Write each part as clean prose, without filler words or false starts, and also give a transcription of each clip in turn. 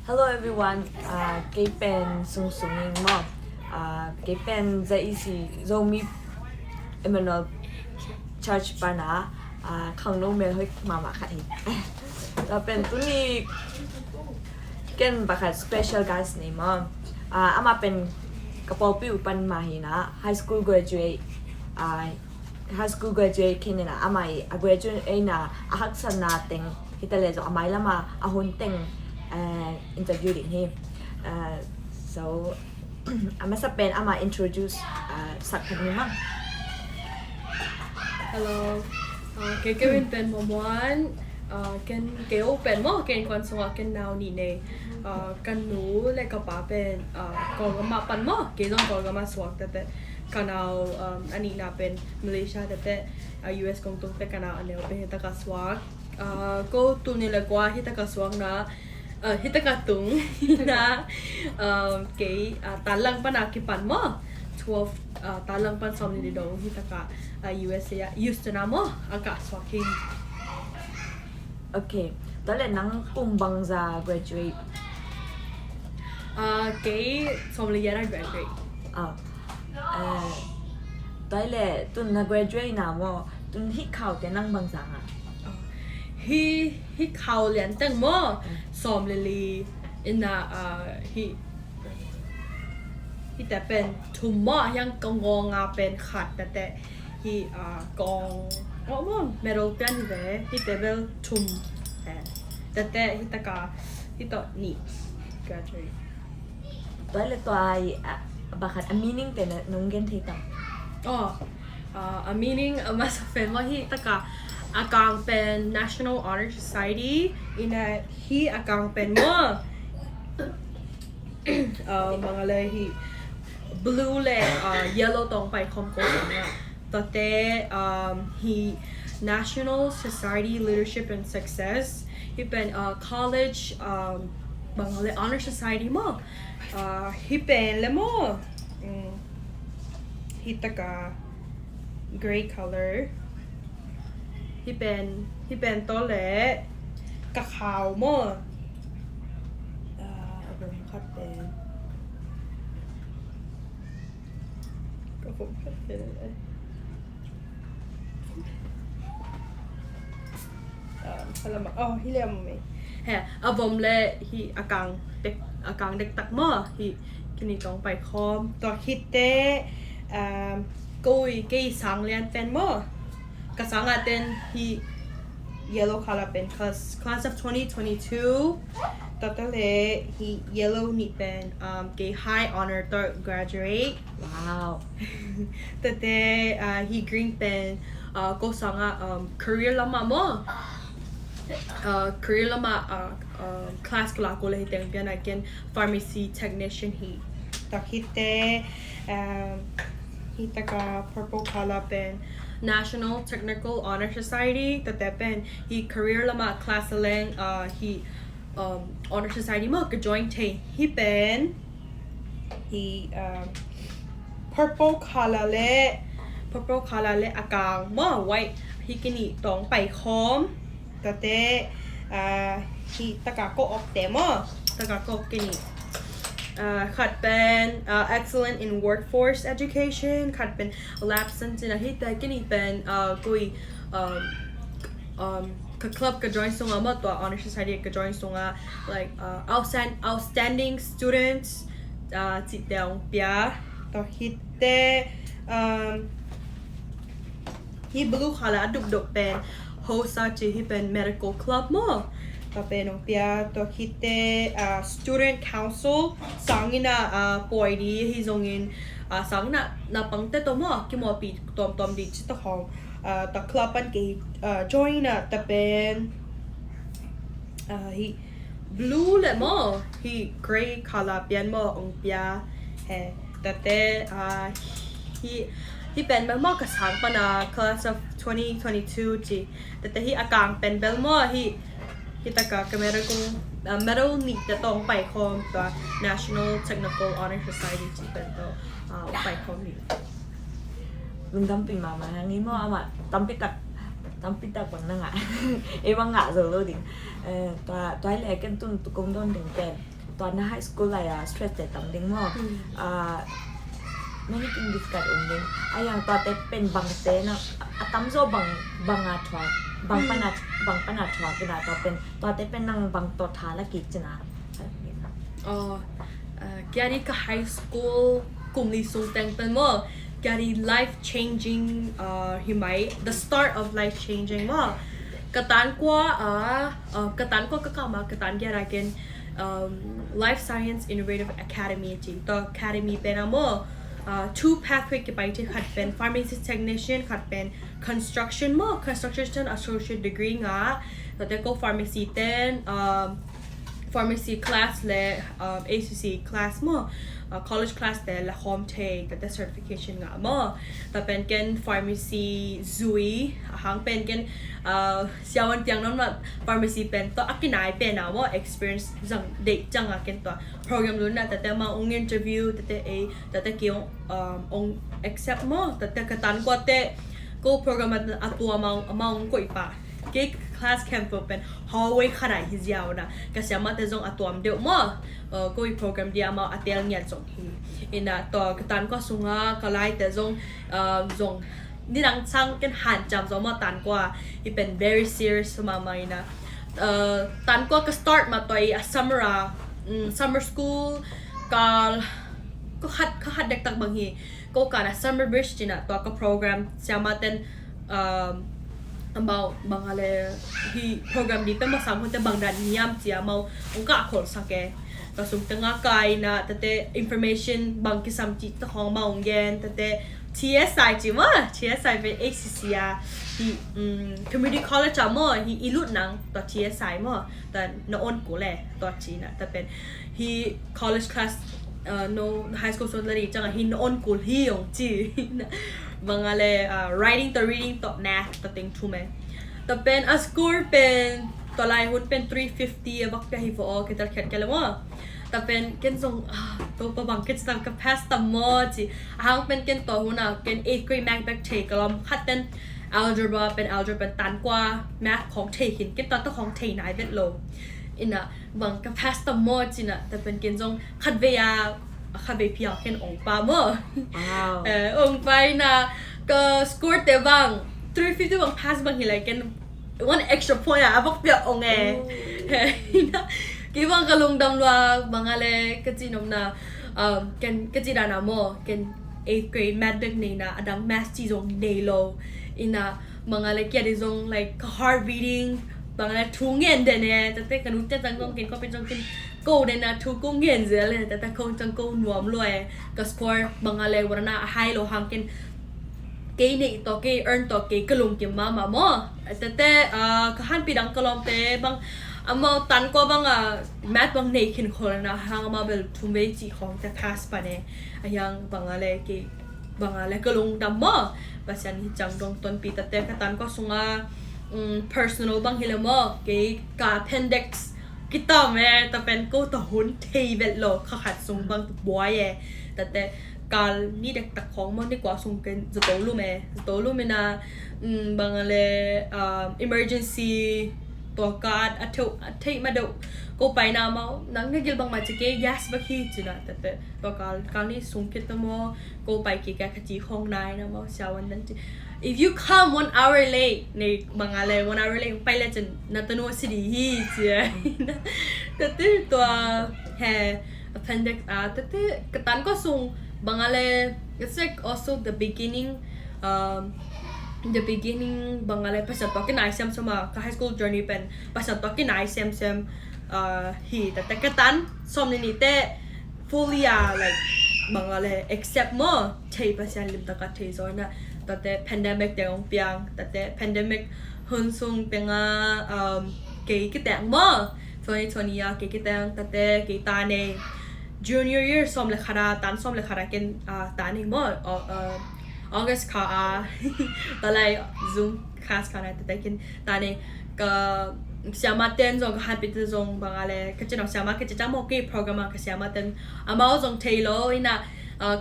Hello everyone. เกเป็นซุงยิงมอเกเป็นจะอีสีZomi Emmanuel Church ปานะข้างโน้นเมลให้มาค่ะอีเราเป็นตัวนี้เก่งปะค่ะ special guest นี่มั้งอามาเป็นกระเป๋าปิวปันมาหินะ high school graduate high school graduate คิดเนี่ยนะอามาgraduate เองนะหักษณะเต็งที่แต่เลยจะอามาแล้วมาหุ่นเต็งinterview ดิที่so อามาสเปนอามา introduce สักคนนึงมั้ง Hello, Kevin Ben Momuan, Ken Geo Ben Mo, Ken Kwan Song Ken Now Ni Ne, Kan Nu Le Kapa Ben, Gogama Pan Mo, Gezon Gogama Swak that Kanal Ani Na Ben Malaysia that US Kong Tung Pe Kanal Anel Ben Hitaka Swak, Go to Nilagua Hitaka Swak Na. Hitaka tung na kay talang pa nakipan mo 12 talang pan som ni dong hitaka USA used to na mo aga swaking okay ตอนแรกนังปุ่มบังจะ graduate kay som li yara graduate ตอนแรกตุนนะ graduate นะว่าตุนที่เขาแต่นั่งบังจังhe khao lian teng mo som li in na heแต่เป็นทุมหม้อยังกงงาเป็นขัดแต่ที่กองว่าเมโลกันเลยที่เป็นทุมแต่ที่ตะกาที่ต่อนี่ก็ใช่ตัวเลยตัวบักขัด meaning แต่น้องเกนที่ต่อmeaning มาสักเป็นว่าที่ตะกาอากางเป็น National Honor Society อินที่อากางเป็นว่าบางอะไรที่blue และ yellow ตรงไปคอมโกนนะต่อแต่he National Society Leadership and Success ที่เป็นcollege บางอะไร honor society มั้งที่เป็นแล้วมั้งที่ตะกา gray color ที่เป็นตัวเล็กกะขาวมั้งแบบคัดเป็นผมก็เป็นอะไรพลังที่เรียกมั้ยฮะผมเลยที่อากางเด็กตักหม้อที่กินต้องไปคอมตัวคิดเต้กุยกี่สังเรียนเป็นหม้อกระสังอาเต้นที่ yellow color เป็น class of 2022ต่อเลยที่ yellow นี่เป็นกี่ high honor third graduate ว้าว แต่he green เป็นก็สังcareer ละมามั้งcareer ละมาclass กลาก็เลยแต่งเป็นอะไรกัน pharmacy technician ที่ต่อคิดเต้ที่ตะกา purple color เป็น National Technical Honor Society แต่เป็น he career ละมา class แรงhe honor society มั้งก็ join ที่ he เป็น he purple color และอากางมั้ง white ที่กินนี่ต้องไปคอมแต่ที่ตะกาก็ออกแต่มั้งตะกาก็กินนี่ขัดเป็น excellent in workforce education ขัดเป็น lab science นะที่แต่กินนี่เป็นกุยclub ก็ join ส่งมาตัว honor society ก็ join ส่งมา like outstanding students จิตเดียวเปียต่อฮิตเต้ที่ blue color ดุเป็น host ที่เป็น medical club มั้งต่อเป็นน้องเปียต่อฮิตเต้student council สังอินะป่วยดีที่ส่งอินสังน่ะปังเต้ตัวมั้งกี่โมปีตอมดีจิตของต่อ club ปันกี่join น่ะแต่เป็นที่ blue เลยมั้งที่ gray color เปลี่ยนมั้งองเปียแต่ที่เป็นเบลมอกับสังปนา class of 2022จีแต่ที่อากางเป็นเบลมอที่ตะกากเมริกันmedal นี่จะต้องไปคอมตัว National Technical Honor Society จีเป็นตัวไปคอมนี่ลุงตั้มปีมางี้มั่วอ่ะตั้มปิดตักวันนั่งอ่ะเอวังอ่ะเจอเลยดิตัวแรกกันตุนตุกงโดนถึงแก ตอนhigh school ไรstress แต่ตำดึงมั้งไม่ได้กินดิสกัดองดึงอย่างตอนเต้เป็นบางเต้นะตั้มโซบางอาทวบางปนัดทวกันนะตอนเต้เป็นนางบางตัวท้าละกิจนะแกนี่ก็ high school กลุ่มนี้สูงแต่งเป็นมั้งแกนี่ life changing หิมะ the start of life changing มั้งกระตันกว่าก็เข้ามากระตันแกอะไรกันlife science innovative academy จริงตัว academy เป็นอะไรมั้งtwo pathway ที่ไปที่ขัดเป็น pharmacy technician ขัดเป็น construction มั้ง construction associate degree งะแล้วแต่ก็ pharmacy เต้นpharmacy class และ ACC class มั้งcollege class แต่ละ home take แต่ certification งะมั้งแต่เป็นกัน pharmacy ZoI หางเป็นกันเสียวันเตียงนั้นว่า pharmacy เป็นตัวอักกินายเป็นว่า experience จังเด็กจังอ่ะกันตัว program ลุ้นนะแต่มาอง interview แต่เกี่ยวaccept มั้งแต่กระตันกว่าแต่ก็ program อัตัวมาองก็อีป่ะเกี่ย class camp เป็น hallway ขนาดที่ยาวนะก็สามารถจะส่งอัตัวเดียวมั้งก็อี program เดียวมาอัตยาเงียบส่งที่อินะตัวกระตันก็ส่งก็ไล่แต่ส่งนี่ดังช่างกันหันจำสมมติตันกว่าที่เป็น very serious มาไหมนะตันก็ start มาตัวsummer school ก็คัดเด็กตักบางทีก็การ summer bridge จีน่ะตัวก็ program สามารถเป็นบางอะไรที่ program นี้เป็นมาสามคนแต่บางด้านนี้ยจีมาองค์กะคนสักแกก็สุ่มตั้งกายนะแต่ information บางกิสามจิตของมาองเย็นแต่ TSI จีมั้ง TSI เป็น ACC ที่community college จ้ามั้งที่อีลุดนังตัว TSI มั้งแต่นอนกูแหละตัวจีน่ะแต่เป็นที่ college class no high school ส่วนละดีจังที่นอนกูที่ยงจีบางอะไรwriting ตัว reading ตัว math ตัวติงทูไหมแต่เป็น a score เป็นตัวลายหุ่นเป็น350บักจะให้พอคิดกันกันเลยมั้งแต่เป็นกันส่งตัวประบังกันจะทำกับ pass ต่ำมอจีหางเป็นกันตัวหุ่นกัน 8th grade math back take ก็ลองคัดเป็น algebra เป็นตันกว่า math ของ take กันตัวของ take ไหนเป็นโลอินะบางกับ pass ต่ำมอจีน่ะแต่เป็นกันส่งคัดเวียเพียงกันองปามั้งองไปนะก็ score แต่บาง350บาง pass บางอะไรกัน one extra point บักเปียองนะกี่บางก็ลงดำว่าบางอะไรก็จีนมนะกันก็จีดานาโมกัน 8th grade math แบบนี้นะอดัง math จีจงเนโลอินะบางอะไรเกี่ยวกับจง like hard reading บางอะไรทุ่งเงินเดนเนี่ยแต่กันรู้จักจังก็เป็นก็เป็นจงเป็นโกเดนนะทุ่งเงินเสียเลยแต่คงจังโกหนวมรวยก็ score บางอะไรวันน่ะ high โลหังกันเกย์นี่ตัวเกย์ earn ตัวเกย์กลุ่มกิมมาโมแต่ก็หันปีดังกลอมเตบางมาตันก็บางmath บางในขินคนนะหางมาเป็นทุ่มเวจีของแต่ pass ปะเนี่ยยังบางอะไรเกย์บางอะไรก็ลงดำมาภาษานี้จังดงต้นปีแต่ก็ตันก็ส่งpersonal บางเฮลโมเกย์กับ appendix กิตาแม่แต่เป็นก็ตัวหุ่นเทเวลโลเขาขัดส่งบางบัวเย่แต่การนี่เด็กตักของมันดีกว่าส่งกันจะโตรู้ไหมนะบางอะไรemergency ตัวการอัฐิมาดูก็ไปน้ำเอานั่งกินบางมาจะเกย์ yes บักฮีจีน่ะแต่ตัวการนี่ส่งคิดตัวมั้งก็ไปกี่แกขจีของนายนะมั้งเช้าวันนั้น if you come 1 hour late ในบางอะไร1 hour late ไปแล้วจะนัดตัวสิดีฮีจีแต่ตัวแฮ appendix แต่กตันก็ส่งบางอะไร it's like also the beginning บางอะไรภาษาตัวกันไหนเซมสมากับ high school journey เป็นภาษาตัวกันไหนเซมฮีแต่กตันสมนิเต fully like บางอะไร except มั้งเทภาษาลิมตะกัดเทซอยนะแต่ pandemic เดี๋ยวเปียงแต่ pandemic หุ่นส่งเป็นเกี่ยกิแต่งมั้ง2020เกี่ยกิแต่งแต่เกี่ยตาในjunior year ซ้อมเลขาราตันซ้อมเลขารากันตานี่มั้งAugust ค่ะตอนแรก Zoom class ค่ะนะแต่กันตานี่ก็สามารถเต้นจงหันไปเต้นจงบางอะไรก็จะสามารถก็จะจำโอเคโปรแกรมก็สามารถเต้นมาจงเทโลอีน่ะ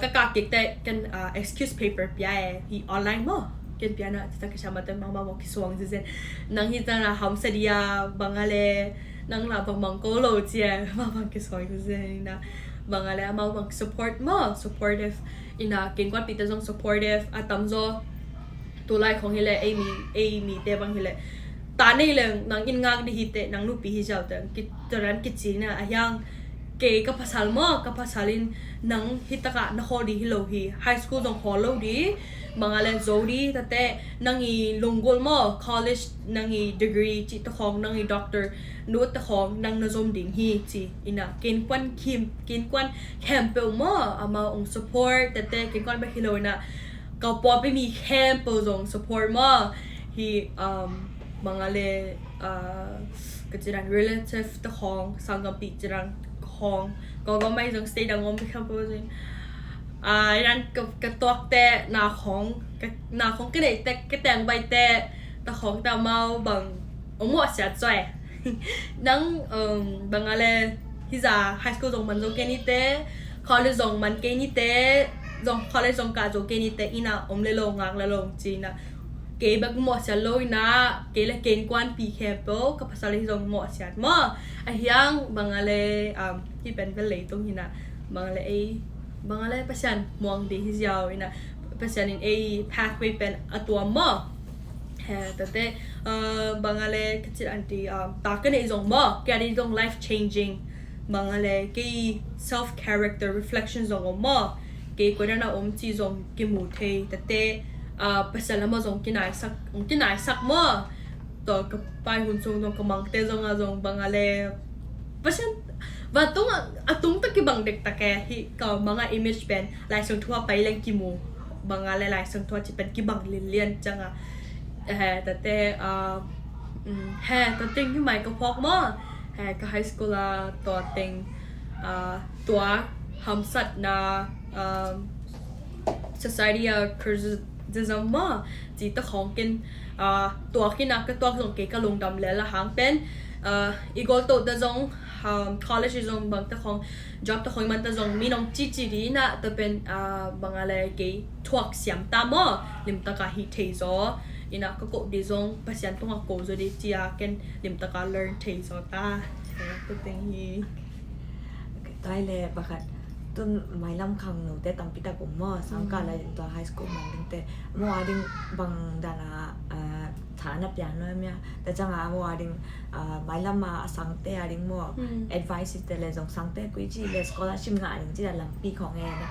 ก็กากแต่กัน excuse paper พี่ที่ออนไลน์มั้งกันพี่น่ะจะก็สามารถเต้นมาบอกที่สว่างจริงๆนั่งที่ตาหอมเสียบางอะไร nang labang mangkolo siya mabang kisoy ko siya na bang ala mabang support mo supportive ina kin kwan pita jong supportive atamzo tulay khong hile Amy te bang hile ta nei leng nang in ngak di hite nang nu pi hi jaw ta kit toran kit chi na ayang ke ka pasal mo ka pasalin nang hitaka na holi hilo hi high school jong holo di mga le zodi tate nang I lunggol mo college nang I degree chi ta khong nang I doctor nu ta khong nang na zom ding hi chi ina kin kwan campel mo ama ong support tate kin kwan ba hilo na ka po pa mi campel jong support mo hi mga le kajiran relative ta khong sanggam pi jiran khongก็ไม่ต้อง stay ดังงมไปครับพ่อจิรันกระตอกแต่หน้าของก็ได้แต่ก็แต่งใบแต่ของแต่เมาบังอมวดเสียใจนั่งบางอะไรที่จะ high school จงมันจงเกนิเต้ college จงมันเกนิเต้จง college จงการจงเกนิเต้อีน่ะเลยลงงางเลยลงจีน่ะเก๋แบบหมดเสียเลยนะเก๋เลยเกณฑ์กวนปีแคปกับภาษาลิจงหมดเสียมั้งไอ้ยังบางอะไรที่เป็นเลยตรงนี้นะบางอะไรภาษามองดีที่ยาวนะภาษาในpathway เป็นตัวมั้งแต่บางอะไรก็จะอันที่ตากันในตรงมั้งแกได้ตรง life changing บางอะไรก็ self character reflection ตรงมั้งเก๋ก็ได้นะจีตรงกิมูเทแต่pasal mo zong kinai sak mo to kapai hun sung dong kamang te zong azong bangale pasal watung atung ta ki bang dek ta ke hi ka mga image pen lai sung thua pai leng ki mu bangale lai sung thua chi pen ki bang lian changa ta te ta ting hi mai ka phok mo ka high school la to ting tua hamsat na society zama chỉ ta khong kin tua kina ka tua jong ke ka lung dam le la hang pen igol to da jong college jong bang ta khong job ta khong man ta jong mi nong chi di na ta pen bangale ke thuak siam ta mo lim ta ka hi thei zo ina ka ko di jong pasian tong ko zo di chia ken lim ta ka learn thei zo ta ko ting hi tai le bakatต้นไม้ลำคังหนูแต่ตั้งปีตาผมมั่วสังกัดอะไรตัวไฮสคูลมันตั้งแต่เมื่อวานดิ้งบางดาราฐานับอย่างน้อยมั้ยแต่จังหวะเมื่อวานดิ้งไม้ลำมาสังเตะดิ้งมั่ว advice แต่เลยส่งสังเตะกุยจีเลย scholarship งานดิ้งจีดันลำปีของแอร์นั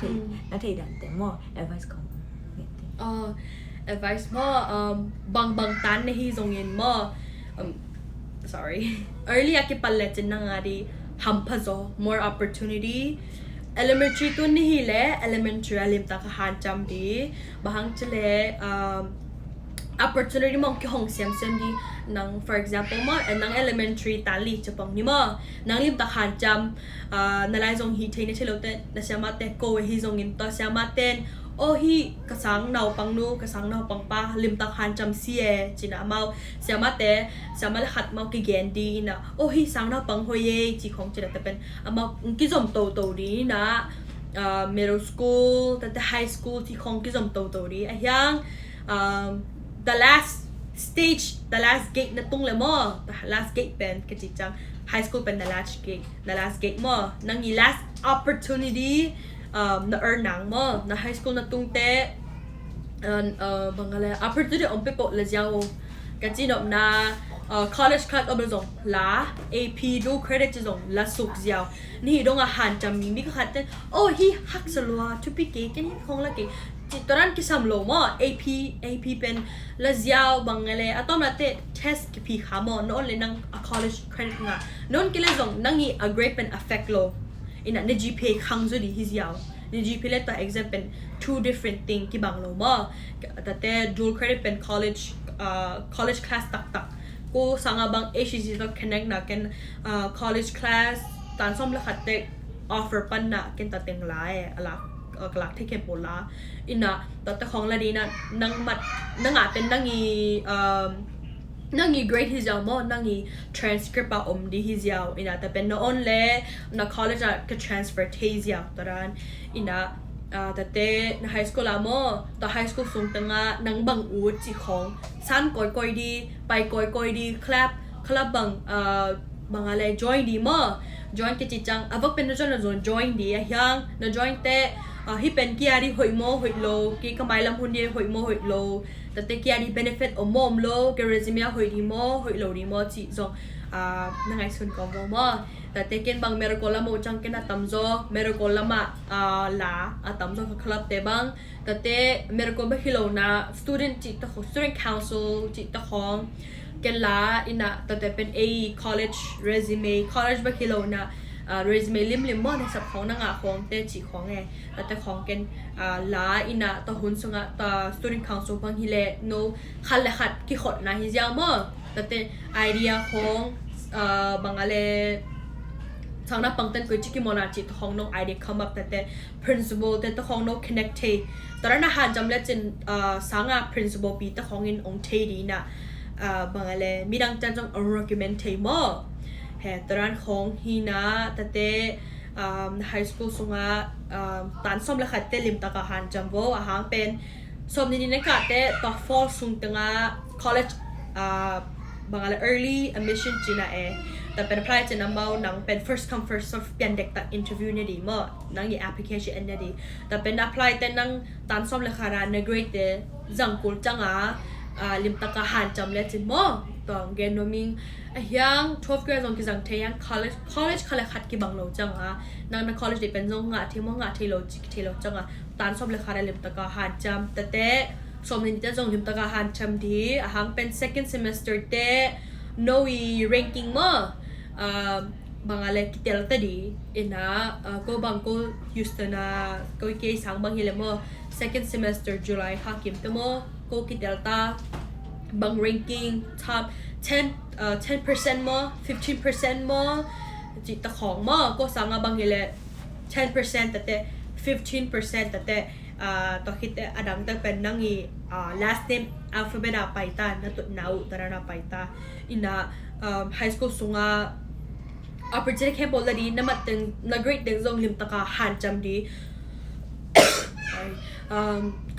กเทดันแต่มั่ว advice ของadvice มั่วบางตันในที่ทรงเงินมั่วsorry early อากิปัลเลจินนังอาดีทำพัฒน์ more opportunity elementary ตัวนี้แหละ elementary ลิมตาขานจำดีบางทีเลย opportunity มองกี่ห้องเสียมดีนัง for example มั้งนัง elementary ตาลีจะปังนี่มั้งนังลิมตาขานจำนั่นแหละจงฮีเทนเชลล์เต้นั่นเสียมาเต้โกฮีจงอินต่อเสียมาเต้โอ้ฮีกระสังนาวปังนูกระสังนาวปังป้าลิมตาขานจำเสียจีน่าเมาเสียมาเต้เสียมาเลยขัดเมากี่แกนดีนะโอ้ฮีสังนาวปังหอยจีของจีน่าแต่เป็นเมากี่จอมโตดีนะmiddle school แต่ high school ที่ของกี่จอมโตดีไอ้ยังthe last stage the last gate นั่นตรงเลยมั้ง the last gate เป็นกระจิจัง high school เป็น the last gate มั้งนั่งยี่ last opportunity na nang mo na high school na tung te bangala opportunity on people la jiao kachino na college class ob zong la AP do credit zong la suk jiao ni dong a han cham mi ka khat oh hi hak salwa to pi ke ken khong la ke ti toran ki sam lo mo AP pen la jiao bangale atom la te test ki pi kha mo no le nang a college credit nga non ki le zong nangi a grade pen affect lo ina ne GPA khang zo di hiziao ne GPA le ta exam pen two different thing ki bang lo ma tate dual credit pen college class tak ko sanga bang HCC to connect na ken college class tan som la khatte offer pan na ken ta teng la ala klak the ke pola ina ta khong la di na nang mat nang a pen nangi grade hiziao mo nangi transcript pa di hiziao ina ta pen no only na college ka transfer hiziao taran ina tate na high school mo ta high school sung tanga nang bang ut chi khong san koi di pai koi di clap bang บางอะไร join ดีมั้ง join กิจจังอ่ะว่าเป็นนะjoin ดีอ่ะยังนะ join เตะที่เป็นเกียร์ดีหอยโมหอยโลกี่กำไมลำพูนดีหอยโมหอยโลแต่เตะเกียร์ดี benefit อมโลเกเรซิเมียหอยดีโมหอยโลดีโมจีจงนั่งไงส่วนของโมมั้งแต่เตะเกณฑ์บางเมริโกลาโมจังเกณฑ์ตั้มโจเมริโกลามาลาตั้มโจคลับเตะบางแต่เตะเมริโกไม่ฮิโลนะ student จิตตะของ student council จิตตะของเกณฑ์ลาอินะแต่เตะเป็น AE college resume college ไม่ฮิโลนะresume ลิมมั้งในสับของนั่งของเตะจีของไงแต่เตะของเกณฑ์ลาอินะตะหุ่นสงะตะ student council บางฮิเลโนขัดเลยขัดกี่คนนะฮิเซียมั้งแต่เตะไอเดียของบางอะไรทางนับปังเต้นกุยจิกิโมนาจิตของน้องไอเดีย come up แต่ principle แต่ตัวของน้อง connect ตอนนั้นหันจำเลยจินสัง principle ปีตัวของอินองเทดีนะบางอะไรมีดังจันจง argument มั้งตอนนั้นของฮีนะแต่high school สงะตันส้มเลยค่ะเตลิมตะกหันจำโบหางเป็นส้มนี่นะครับแต่ตัว fall สุงตั้งcollege บางอะไร early admission จีน่าแต่เป็น apply จะนำเอาหนังเป็น first come first serve เปลี่ยนเด็กตัด interview เนี่ยดีมั้งหนังยี่ application เนี่ยดีแต่เป็น apply แต่หนังตันส้มเลยค่ะใน grade เดจังกุลจังลิมตะกหันจำเลยจิมั้งตอนเกณฑ์โนมิงยัง12 grade ตอนกิจังเทียง college เขาเลยคัดกี่บางโลจังนังใน college เดเป็นจงที่มั้งที่โลจิที่โลจังตันส้มเลยค่ะลิมตะกหันจำแต่สมนินจะจงลิมตะกหันจำดีหางเป็น second semester เดno ranking มั้งบางอะไรคิดเดลต้าดีนะก็บางก็ยูสต์นะก็เกี่ยสังบางเฮลมั้ง second semester July หากิมเตมั้งก็คิดเดลต้าบาง ranking top 10% มั้ง15% มั้งจิตตะของมั้งก็สังบางเฮล10% แต่15% แต่ต่อคิดแต่อดัมตั้งเป็นนั่งlast name alphabet ไปตานะตัวนาตระนาไปตาอินะhigh school สุงopportunity แค่บอลดีน้ำมันตึงนักเรียนตึงจงลิมตะกาหันจำดี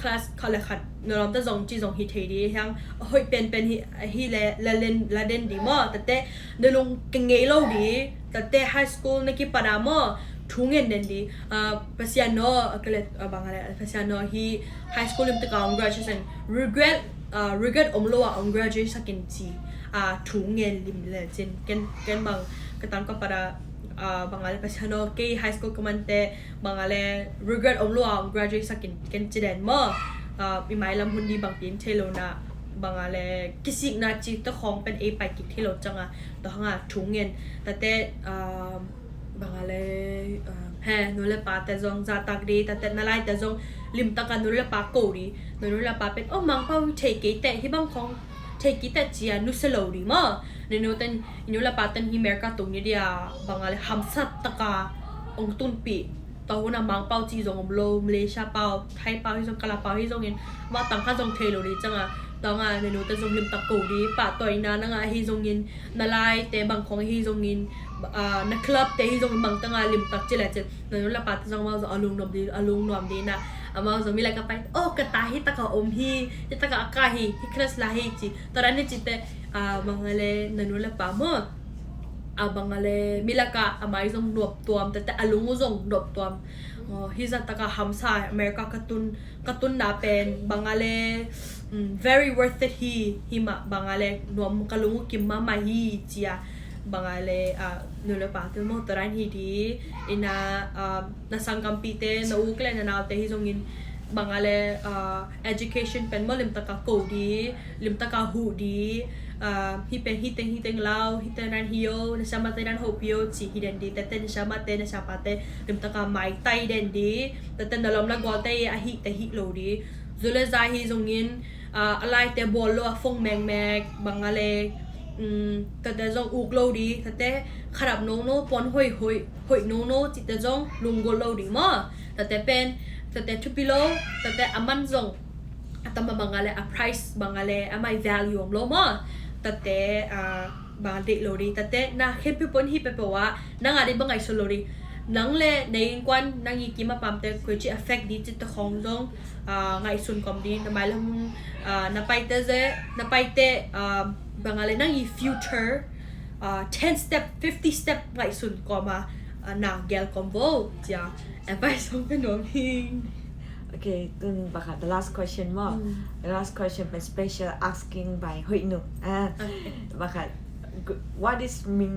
class เขาเลยขัดเนื้อร้องแต่จงจีจงฮิตดีทั้งเฮ้ยเป็นฮิเลเล่นดีมั้งแต่เนื้อลงเก่งเงี้ยเราดีแต่ high school นักกีฬาดามั้งทุ่งเงินดีภาษาโน่ก็เลยบางอะไรภาษาโน่ฮี high school ลิมตะกา graduation regret อมโลgraduation สักกินจีทุ่งเงินลิมเลยจริงกันบางก็ตั้งก็ปะบางอะไรภาษาโน่เกี่ย high school ก็มันแต่บางอะไร regret อมโลgraduation สักกินจีเด่นมั้งมีไม้ลำหุ่นดีบางปีนเทโลนะบางอะไรกิสิกนาจีตะของเป็นไปกิกเทโลจังต่อหางทุ่งเงินแต่บางอะไรนูเลปาแต่จงจะตักดีแต่นั่นไรแต่จงลิมตะกันนูเลปาโกดีนูเลปาเป็นมังเป้าเทกิแต่ที่บางของเทกิแต่เจียนุสโลดีมั้งนูเลปาเต็นฮิเมริกาตรงนี้เดียบางอะไรฮัมซัตตะกาองตุนปีตอนนั้นมังเป้าจีจงอมโลมาเลเซียเป้าไทยเป้าที่จงกะลาเป้าที่จงเห็นว่าต่างข้าจงเทโลดีจังตอนนูแต่จงลิมตะโกดีป่าต่อยนั้นฮิจงยินนั่นไรแต่บางของฮิจงยินนักคลับแต่ที่จงบางตั้งลิมตักเจริญนั่นแหละปัตจงมาจะอารมณ์นอมดีนะมาจะมีอะไรก็ไปกระต่ายที่ตะกอมฮีที่ตะกอากาฮีที่คริสลาฮีจีตอนนั้นจิตแต่บางอะไรนั่นแหละป่ะมั้งบางอะไรมีอะไรก็มาจงดบตัวมแต่อารมณ์จงดบตัวมฮิจะตะกอฮัมซาอเมริกากระตุนน่าเป็นบางอะไรvery worth it ฮีมาบางอะไรรวมกะลุงกิมมาฮีจีบางอะไรนูเลปาตัวมอตรันฮีดีอินาสังกัมปีเตนูอุกเลนนาเตฮิจงอินบางอะไรeducation เป็นมอลิมตะกาโกดีลิมตะกาหูดีฮิเป็นฮิเต็งลาวฮิเตนันฮิโอเนชามาเตนันโฮปิโอจีฮิเดนดีแต่เนชามาเตลิมตะกาไมไตเดนดีแต่นลมละกอเตอฮิแต่ฮิโลดีจุเลซาฮิจงอินอะไรแต่บอลโลฟงแมงบางอะไรแต่จงอุกโลดีแต่ขรับโนปอนหอยโนจิตจงลุงโกโลดีมั้งแต่เป็นแต่ทุปิโลแต่อามันจงแต่มาบางอะไรprice บางอะไรไม่ value ของโลมั้งแต่บางเด็กโลดีแต่น่าเห็นพี่ปนที่เป็นว่านั่งอะไรบางไงสโลดีนั่งเลยในกวนนั่งยี่กิมาปั๊มแต่คุยจะ affect ดีจิตของจงไงส่วนกอมดีทำไมล่ะนับไปเตะบางอะไรนั่งยี่ future 10 step 50 step ngai sun ko ma na gel combo ja advice songเป็นน้องพิง Okay, tun baka the last question mo. The last question is special asking by Hui Nu. Baka what is mean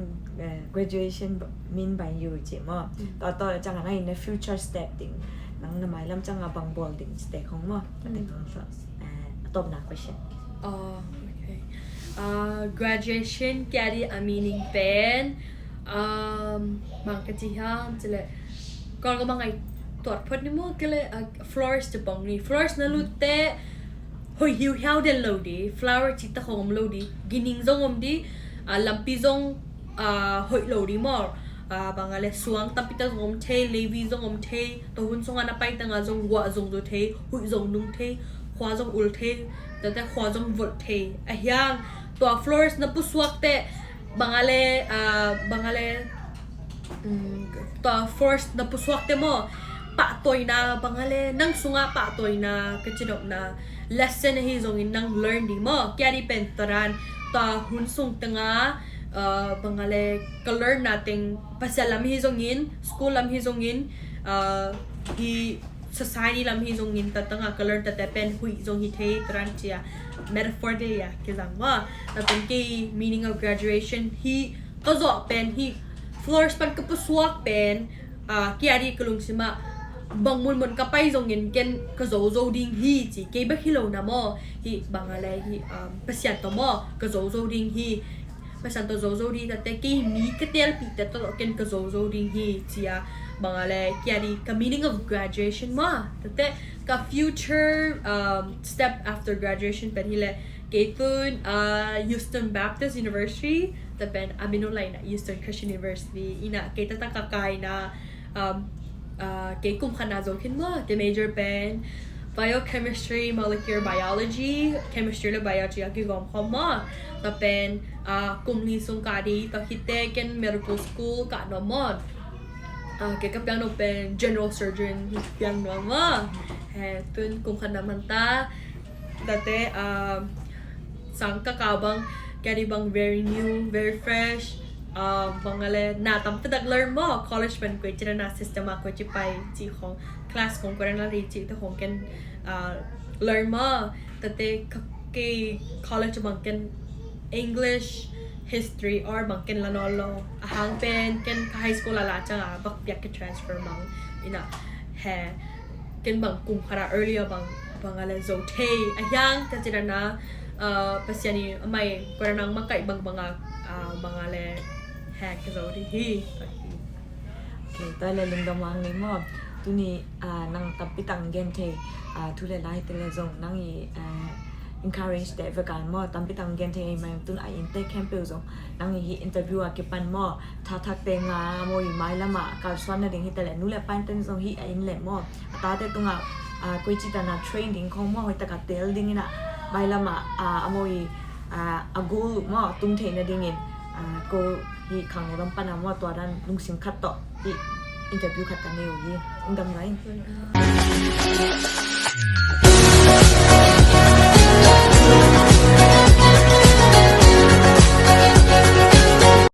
graduation mean by you chị mo? To chẳng hạnใน future step ting nang namay lam chẳng bang bolding step không mo. Ating so top na question. Okay. Graduation carry a meaning pen. Bang kachiham chile. Kon ko bang ai ตรวจพดนิโมก็เลย florist จะบอกนี่ florist นั่นรู้แต่หอยหิวเหี้ยวเดินโลดี flower จิตตะของโลดีกินิงซงอมดีลำปีซงหอยโลดีมอบางอะไรสวงตับปิตะซงอมเทเลวีซงอมเทตัวหุ่นซงอันไปตั้งซงวัวซงโดเทหุยซงนุงเทขวาซงอุลเทแต่ขวาซงวดเทไอ้ยังตัว florist นั่นปุ๊สวกแต่บางอะไรตัว florist นั่นปุ๊สวกแต่มอปะตัวนะบางอะไรนั่งสุงาปะตัวนะก็จะดอกนะ lesson ให้ทรงอินนั่ง learn ดีมั้งแกดีเป็นตรานต่อหุ่นทรงตั้งบางอะไรก็ learn นะติงภาษาลำให้ทรงอิน school ลำให้ทรงอินที่ society ลำให้ทรงอินแต่ตั้งก็ learn แต่เป็นหุยทรงฮิตเทตรานเจีย metaphor เดียคือจังว่าแต่เป็นกี่ meaning of graduation ที่ก็จะเป็นที่ flourish เป็นก็ประสวกเป็นแกดีก็ลงสิมาบางมุนก็ไปทรงเงินกันก็โจดิ่งฮีจีเก็บฮิโลนะมอฮีบางอะไรฮีภาษาตัวมอก็โจดิ่งฮีภาษาตัวโจดิ่งแต่กี่มีก็เตลปีแต่ตัวกันก็โจดิ่งฮีจีอะบางอะไรแค่ดีก็ meaning of graduation มาแต่ก็ future step after graduation เป็นที่เลยเกิดตุนHouston Baptist University แต่เป็นอามิโนไลน์นะ Houston Christian University อีน่ะเกิดตั้งแต่ไกลนะเกี่ยวกับคณะโจขึ้นว่าเกี่ยว major เป็น biochemistry molecular biology chemistry และ biology เกี่ยวกับความว่าแต่เป็นกลุ่มนี้สงการดีต่อคิดแต่กัน medical school กับน้องมอดเกี่ยวกับยังน้องเป็น general surgeon ยังน้องว่าตุนกลุ่มคณะมันตาแต่สังกัดกาวบางแกดีบาง very new very freshบางอะไรน่าตั้งแต่ดัก learn มั้ง college เป็นกุยจรณา system มากุยจะไปจีของ class ของกุยนารีจีแต่ของกันlearn มั้งแต่กี่ college บางกัน English history or บางกันละนอลหางเป็นกัน high school ละจังบักอยากจะ transfer มั้งอีน่ะกันบางกลุ่มคณะ earlier บางอะไร zote ยังแต่จรณาภาษานี้ไม่กุยนางมาไก่บางอะไรก็จะดีฮีโอเคตอนเรื่องดำวังนี่มั้งตุนี่นั่งตับปิตังเกนเททุเรศไล่เตลซงนั่งencourage แต่เวกันมั้งตับปิตังเกนเทมันตุนอินเตอร์แคมเปญซงนั่งinterview เก็บปันมั้งทักเตงมวยไม่ละมาการสอนนั่นเองที่แต่ละนู่นแหละปันเต็นซงอินเล่มั้งตาเตตุงกุยจิตานา training ของมั้งให้ตะกัดเตลดิ้งน่ะไม่ละมามวยกูมั้งตุ้งเทนดิ้งก็ฮีขังรำปนามว่าตัวนั้นลุงสิงคัดต่อฮีอินเตอร์วิวคัดกันเร็วฮีอุ้งดำไร